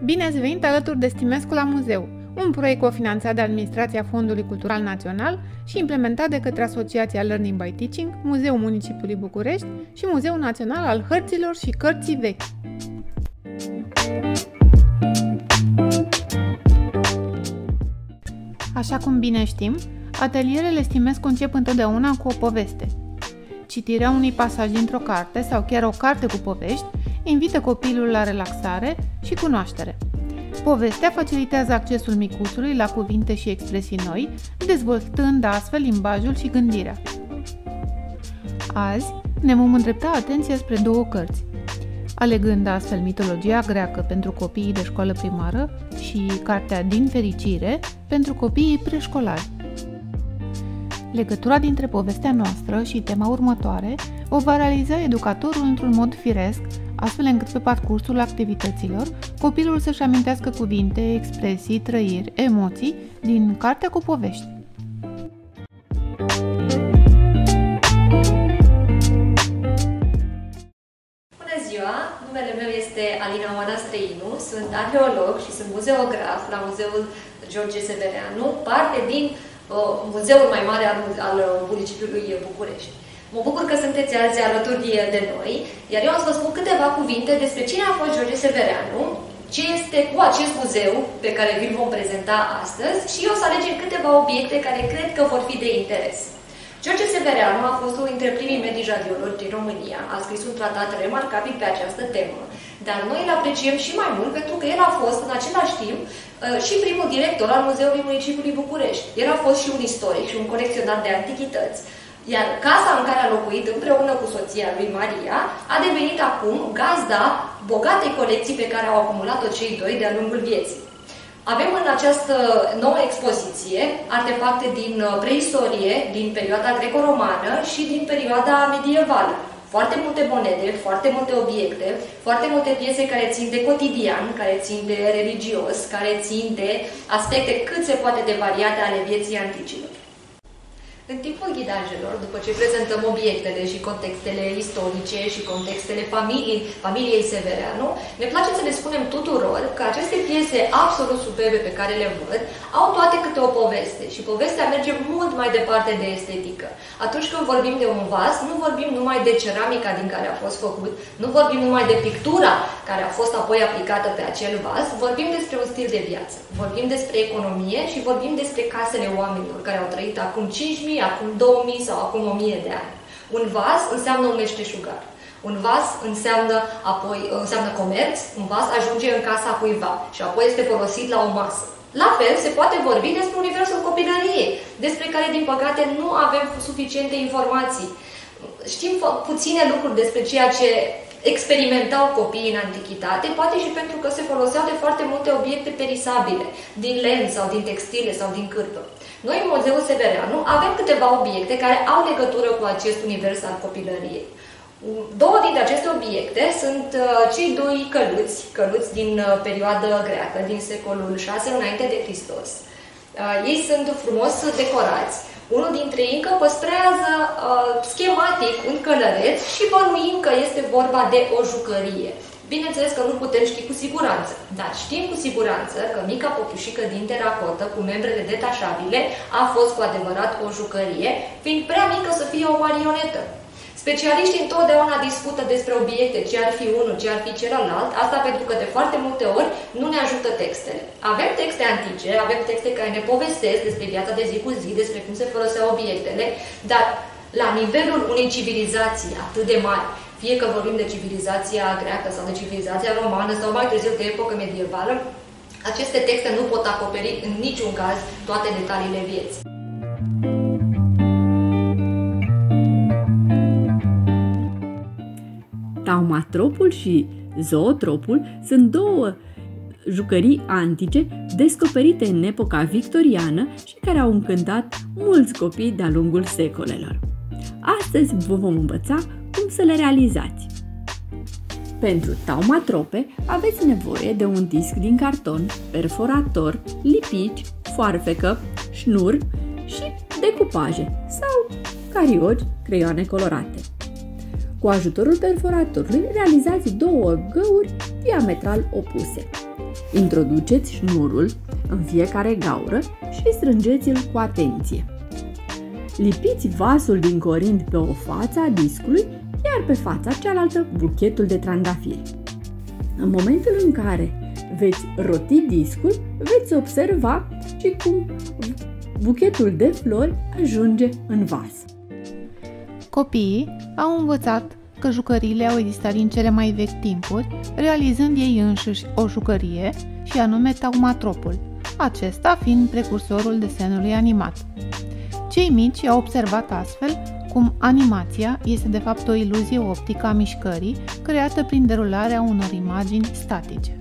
Bine ați venit alături de Stimescu la Muzeu, un proiect cofinanțat de Administrația Fondului Cultural Național și implementat de către Asociația Learning by Teaching, Muzeul Municipiului București și Muzeul Național al Hărților și Cărții Vechi. Așa cum bine știm, atelierele Stimescu încep întotdeauna cu o poveste. Citirea unui pasaj dintr-o carte sau chiar o carte cu povești invită copilul la relaxare și cunoaștere. Povestea facilitează accesul micuțului la cuvinte și expresii noi, dezvoltând astfel limbajul și gândirea. Azi ne vom îndrepta atenția spre două cărți, alegând astfel mitologia greacă pentru copiii de școală primară și cartea Din fericire pentru copiii preșcolari. Legătura dintre povestea noastră și tema următoare o va realiza educatorul într-un mod firesc, astfel încât pe parcursul activităților copilul să-și amintească cuvinte, expresii, trăiri, emoții din cartea cu povești. Bună ziua! Numele meu este Alina Oana Străinu, sunt arheolog și sunt muzeograf la Muzeul George Severeanu, parte din muzeul mai mare al municipiului București. Mă bucur că sunteți azi alături de noi, iar eu am să vă spun câteva cuvinte despre cine a fost George Severeanu, ce este cu acest muzeu pe care vi-l vom prezenta astăzi și eu o să alegem câteva obiecte care cred că vor fi de interes. George Severeanu a fost unul dintre primii medici radiologi din România, a scris un tratat remarcabil pe această temă, dar noi îl apreciem și mai mult pentru că el a fost în același timp și primul director al Muzeului Municipiului București. El a fost și un istoric și un colecționar de antichități. Iar casa în care a locuit împreună cu soția lui Maria a devenit acum gazda bogatei colecții pe care au acumulat-o cei doi de-a lungul vieții. Avem în această nouă expoziție artefacte din preistorie, din perioada greco-romană și din perioada medievală. Foarte multe monede, foarte multe obiecte, foarte multe piese care țin de cotidian, care țin de religios, care țin de aspecte cât se poate de variate ale vieții anticilor. În timpul ghidajelor, după ce prezentăm obiectele și contextele istorice și contextele familiei Severeanu, ne place să le spunem tuturor că aceste piese absolut superbe pe care le văd au toate câte o poveste și povestea merge mult mai departe de estetică. Atunci când vorbim de un vas, nu vorbim numai de ceramica din care a fost făcut, nu vorbim numai de pictura care a fost apoi aplicată pe acel vas, vorbim despre un stil de viață, vorbim despre economie și vorbim despre casele oamenilor care au trăit acum 5.000, acum 2000 sau acum 1000 de ani. Un vas înseamnă un meșteșugar. Un vas înseamnă comerț, un vas ajunge în casa cuiva și apoi este folosit la o masă. La fel, se poate vorbi despre universul copilăriei, despre care, din păcate, nu avem suficiente informații. Știm puține lucruri despre ceea ce experimentau copiii în antichitate, poate și pentru că se foloseau de foarte multe obiecte perisabile, din len sau din textile sau din cârpă. Noi, în Muzeul Severeanu, avem câteva obiecte care au legătură cu acest univers al copilăriei. Două dintre aceste obiecte sunt cei doi căluți din perioadă greacă, din secolul 6 înainte de Hristos. Ei sunt frumos decorați. Unul dintre ei încă păstrează schematic un călăreț și bănuim că este vorba de o jucărie. Bineînțeles că nu putem ști cu siguranță, dar știm cu siguranță că mica popușică din teracotă cu membrele detașabile a fost cu adevărat o jucărie, fiind prea mică să fie o marionetă. Specialiștii întotdeauna discută despre obiecte, ce ar fi unul, ce ar fi celălalt, asta pentru că de foarte multe ori nu ne ajută textele. Avem texte antice, avem texte care ne povestesc despre viața de zi cu zi, despre cum se foloseau obiectele, dar la nivelul unei civilizații atât de mari, fie că vorbim de civilizația greacă sau de civilizația romană sau mai târziu de epocă medievală, aceste texte nu pot acoperi în niciun caz toate detaliile vieții. Taumatropul și zootropul sunt două jucării antice descoperite în epoca victoriană și care au încântat mulți copii de-a lungul secolelor. Astăzi vă vom învăța cum să le realizați. Pentru taumatrope aveți nevoie de un disc din carton, perforator, lipici, foarfecă, șnur și decupaje sau carioci, creioane colorate. Cu ajutorul perforatorului realizați două găuri diametral opuse. Introduceți șnurul în fiecare gaură și strângeți-l cu atenție. Lipiți vasul din corind pe o față a discului, iar pe fața cealaltă buchetul de trandafiri. În momentul în care veți roti discul, veți observa și cum buchetul de flori ajunge în vas. Copiii au învățat că jucăriile au existat din cele mai vechi timpuri, realizând ei înșiși o jucărie, și anume taumatropul, acesta fiind precursorul desenului animat. Cei mici au observat astfel cum animația este de fapt o iluzie optică a mișcării creată prin derularea unor imagini statice.